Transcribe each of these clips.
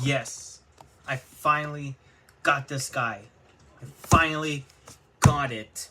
Yes, I finally got this guy. I finally got it.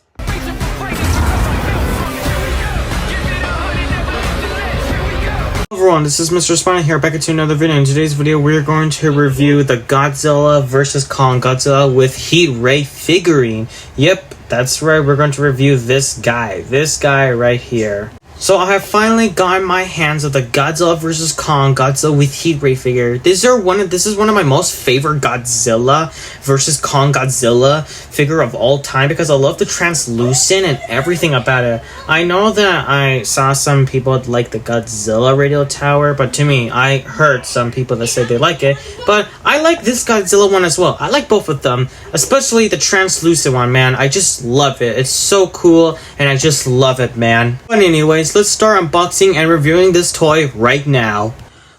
Hello everyone, this is Mr. Spina here, back into another video. In today's video, we're going to review the Godzilla vs. Kong Godzilla with Heat Ray figurine. Yep, that's right, we're going to review this guy right here. So I have finally gotten my hands of the Godzilla vs. Kong Godzilla with Heat Ray figure. This is one of my most favorite Godzilla vs. Kong Godzilla figure of all time because I love the translucent and everything about it. I know that I saw some people like the Godzilla radio tower, but to me, I heard some people that said they like it. But I like this Godzilla one as well. I like both of them, especially the translucent one, man. I just love it. It's so cool, and I just love it, man. But anyways, let's start unboxing and reviewing this toy right now.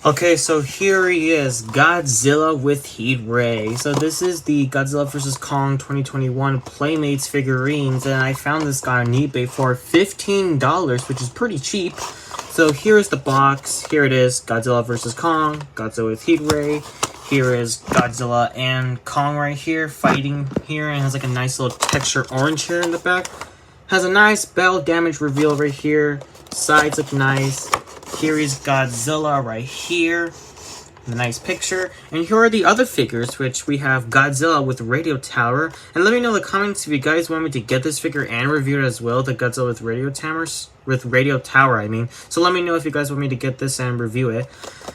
Okay, so here he is, Godzilla with Heat Ray. So this is the Godzilla vs. Kong 2021 Playmates figurines, and I found this guy on eBay for $15, which is pretty cheap. So here is the box. Here it is, Godzilla vs. Kong, Godzilla with Heat Ray. Here is Godzilla and Kong right here, fighting here, and it has like a nice little texture orange here in the back. Has a nice battle damage reveal right here. Sides look nice. Here is Godzilla right here. The nice picture. And here are the other figures, which we have Godzilla with Radio Tower. And let me know in the comments if you guys want me to get this figure and review it as well, the Godzilla with Radio Tower, I mean. So let me know if you guys want me to get this and review it.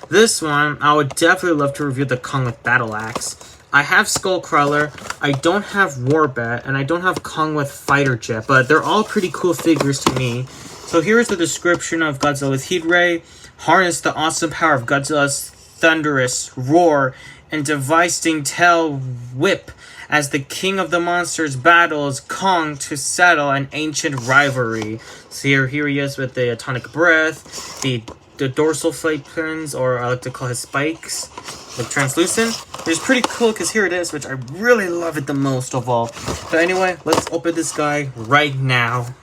This one, I would definitely love to review the Kong with Battle Axe. I have Skullcrawler, I don't have Warbat, and I don't have Kong with Fighter Jet, but they're all pretty cool figures to me. So here's the description of Godzilla with Heat Ray. Harness the awesome power of Godzilla's thunderous roar and devastating tail whip as the king of the monsters battles Kong to settle an ancient rivalry. So here he is with the atomic breath, the dorsal flake pins, or I like to call his spikes, like translucent. It's pretty cool because here it is, which I really love it the most of all. But anyway, let's open this guy right now.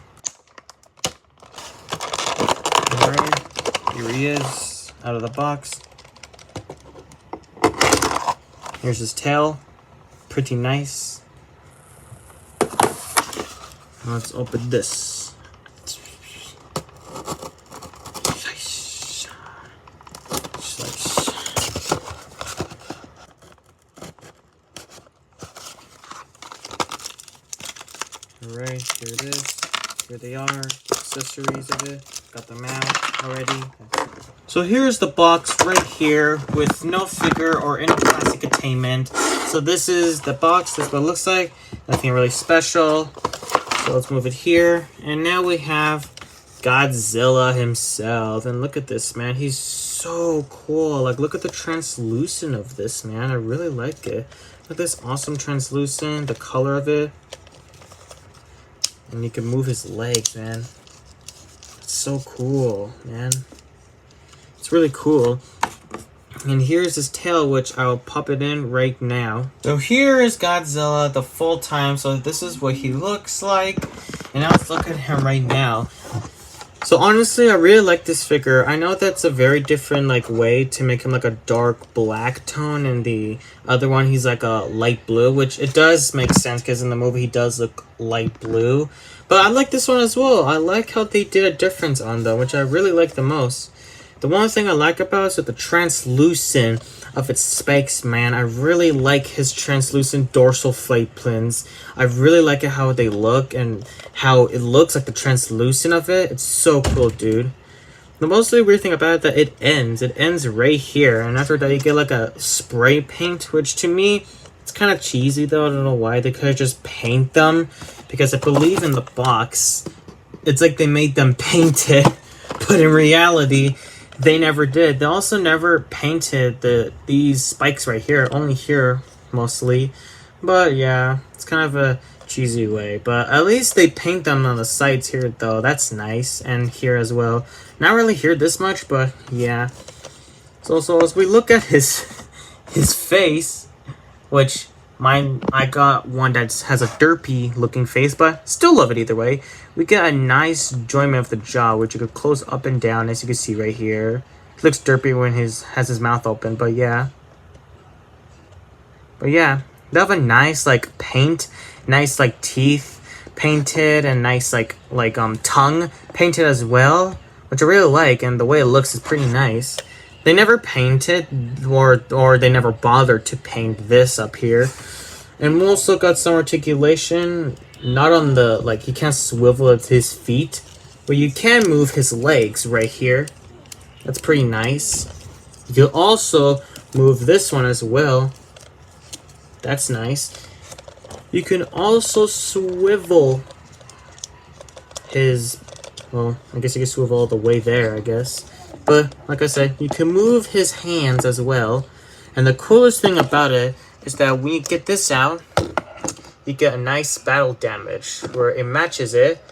Alright, here he is, out of the box. Here's his tail, pretty nice. Let's open this. Alright, here it is. Here they are, accessories of it. Got them out already. So here's the box right here with no figure or any plastic containment. So this is the box. This is what it looks like. Nothing really special. So let's move it here. And now we have Godzilla himself. And look at this, man. He's so cool. Like, look at the translucent of this, man. I really like it. Look at this awesome translucent, the color of it. And you can move his legs, man. It's so cool, man. It's really cool. And here's his tail, which I'll pop it in right now. So here is Godzilla the full time. So this is what he looks like. And now let's look at him right now. So honestly, I really like this figure. I know that's a very different way to make him like a dark black tone, and the other one he's like a light blue, which it does make sense because in the movie he does look light blue. But I like this one as well. I like how they did a difference on them, which I really like the most. The one thing I like about it is the translucent of its spikes, man. I really like his translucent dorsal flake pins. I really like it how they look and how it looks like the translucent of it. It's so cool, dude. The mostly weird thing about it that it ends right here, and after that you get like a spray paint, which to me it's kind of cheesy though. I don't know why they could just paint them, because I believe in the box it's like they made them paint it, but in reality they never did. They also never painted these spikes right here, only here mostly. But yeah, it's kind of a cheesy way. But at least they paint them on the sides here though. That's nice. And here as well. Not really here this much, but yeah. So as we look at his face, which I got one that has a derpy looking face, but still love it either way. We get a nice enjoyment of the jaw, which you could close up and down, as you can see right here. It looks derpy when has his mouth open, but yeah. But yeah, they have a nice like paint, nice like teeth painted, and nice tongue painted as well, which I really like, and the way it looks is pretty nice. They never painted or they never bothered to paint this up here. And we also got some articulation, not on the, like, he can't swivel at his feet, but you can move his legs right here. That's pretty nice. You can also move this one as well. That's nice. You can also swivel his, well, I guess you can swivel all the way there, I guess. But, like I said, you can move his hands as well. And the coolest thing about it is that when you get this out, you get a nice battle damage where it matches it.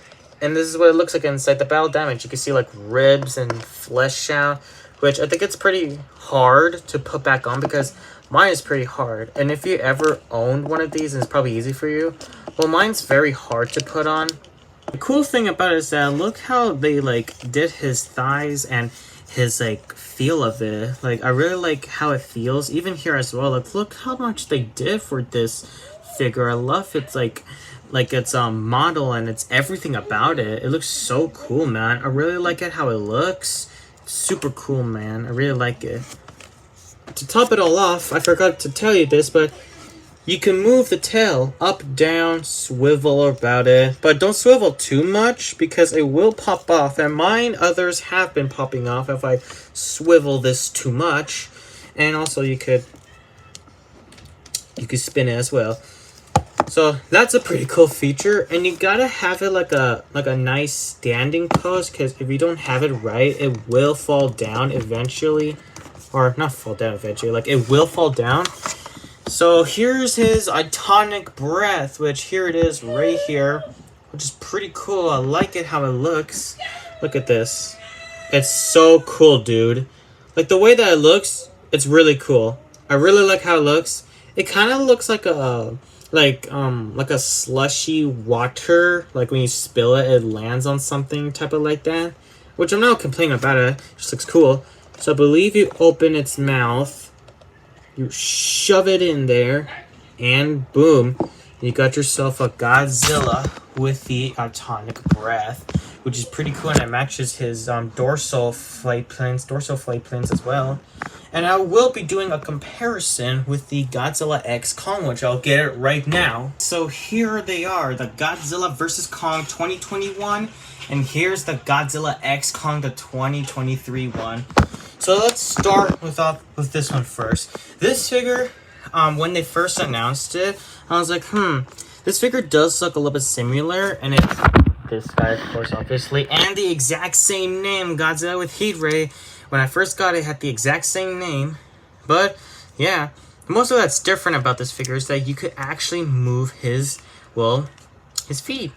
And this is what it looks like inside the battle damage. You can see like ribs and flesh out, which I think it's pretty hard to put back on because mine is pretty hard. And if you ever owned one of these, and it's probably easy for you, well, mine's very hard to put on. The cool thing about it is that look how they like did his thighs and his like feel of it. Like I really like how it feels even here as well. Like look how much they did for this figure. I love it's like it's a model and it's everything about it. It looks so cool, man. I really like it how it looks. Super cool, man. I really like it. To top it all off, I forgot to tell you this, but you can move the tail up, down, swivel about it, but don't swivel too much because it will pop off. And others have been popping off if I swivel this too much. And also you could spin it as well. So that's a pretty cool feature, and you gotta have it like a nice standing pose, because if you don't have it right, it will fall down eventually, or not fall down eventually, like it will fall down. So here's his iconic breath, which here it is right here, which is pretty cool. I like it how it looks. Look at this. It's so cool, dude. Like the way that it looks, it's really cool. I really like how it looks. It kind of looks like a slushy water, like when you spill it, it lands on something type of like that, which I'm not complaining about it. It just looks cool. So I believe you open its mouth, you shove it in there, and boom, you got yourself a Godzilla with the iconic breath, which is pretty cool, and it matches his dorsal flight planes as well. And I will be doing a comparison with the Godzilla X Kong, which I'll get it right now. So here they are, the Godzilla vs. Kong 2021, and here's the Godzilla X Kong, the 2023 one. So let's start with this one first. This figure, when they first announced it, I was like, this figure does look a little bit similar, and it's this guy, of course, obviously, and the exact same name, Godzilla with Heat Ray. When I first got it, had the exact same name, but yeah, most of that's different about this figure is that you could actually move his feet.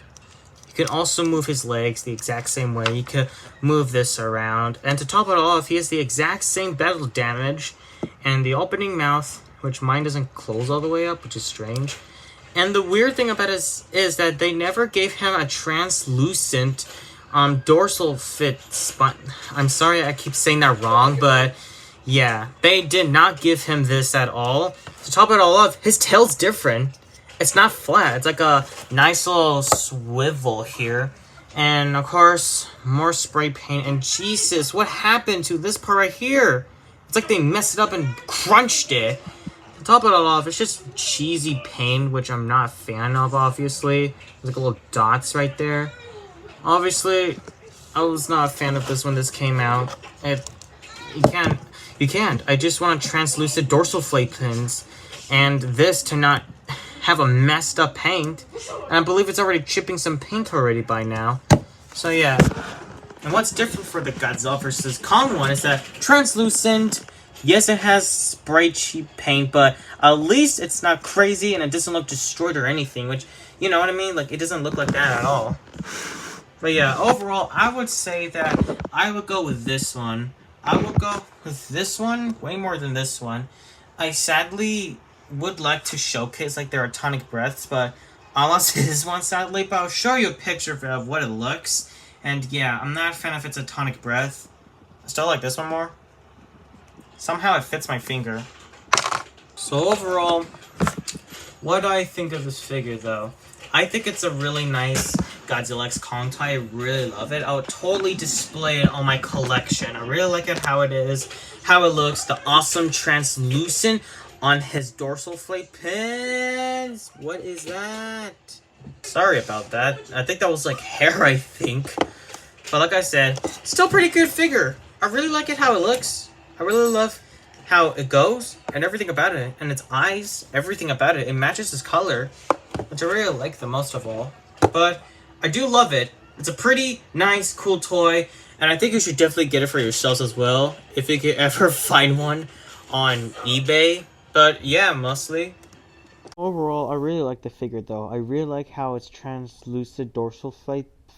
You can also move his legs the exact same way. You could move this around, and to top it all off, he has the exact same battle damage and the opening mouth, which mine doesn't close all the way up, which is strange. And the weird thing about it is that they never gave him a translucent dorsal fit spine. I'm sorry I keep saying that wrong, but yeah, they did not give him this at all. To top it all off, his tail's different. It's not flat. It's like a nice little swivel here. And of course, more spray paint. And Jesus, what happened to this part right here? It's like they messed it up and crunched it. To top it all off, it's just cheesy paint, which I'm not a fan of, obviously. There's like little dots right there. Obviously, I was not a fan of this when this came out. You can't. I just want translucent dorsal flake pins, and this to not have a messed up paint. And I believe it's already chipping some paint already by now. So yeah. And what's different for the Godzilla vs. Kong one is that translucent. Yes, it has spray cheap paint, but at least it's not crazy and it doesn't look destroyed or anything, which, you know what I mean? Like, it doesn't look like that at all. But yeah, overall, I would say that I would go with this one. I would go with this one way more than this one. I sadly would like to showcase like their iconic breaths, but I lost this one sadly. But I'll show you a picture of what it looks. And yeah, I'm not a fan of its iconic breath. I still like this one more. Somehow it fits my finger. So overall, What do I think of this figure, though? I think it's a really nice Godzilla X Kong toy. I really love it. I would totally display it on my collection. I really like it how it is, how it looks, the awesome translucent on his dorsal flake pins. What is that? Sorry about that. I think that was like hair, I think. But like I said, still pretty good figure. I really like it how it looks. I really love how it goes and everything about it. And its eyes, everything about it. It matches his color, which I really like the most of all. But I do love it. It's a pretty nice, cool toy. And I think you should definitely get it for yourselves as well, if you could ever find one on eBay. But yeah, mostly. Overall, I really like the figure though. I really like how its translucent dorsal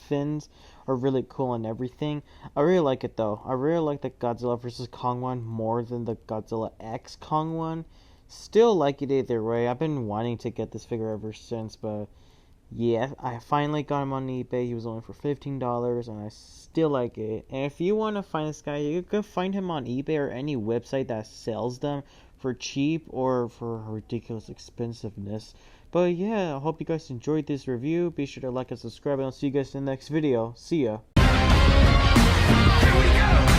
fins are really cool and everything. I really like it though. I really like the Godzilla vs. Kong one more than the Godzilla X Kong one. Still like it either way. I've been wanting to get this figure ever since, but yeah, I finally got him on eBay. He was only for $15 and I still like it. And if you want to find this guy, you can find him on eBay or any website that sells them for cheap or for ridiculous expensiveness. But yeah, I hope you guys enjoyed this review. Be sure to like and subscribe, and I'll see you guys in the next video. See ya. Here we go.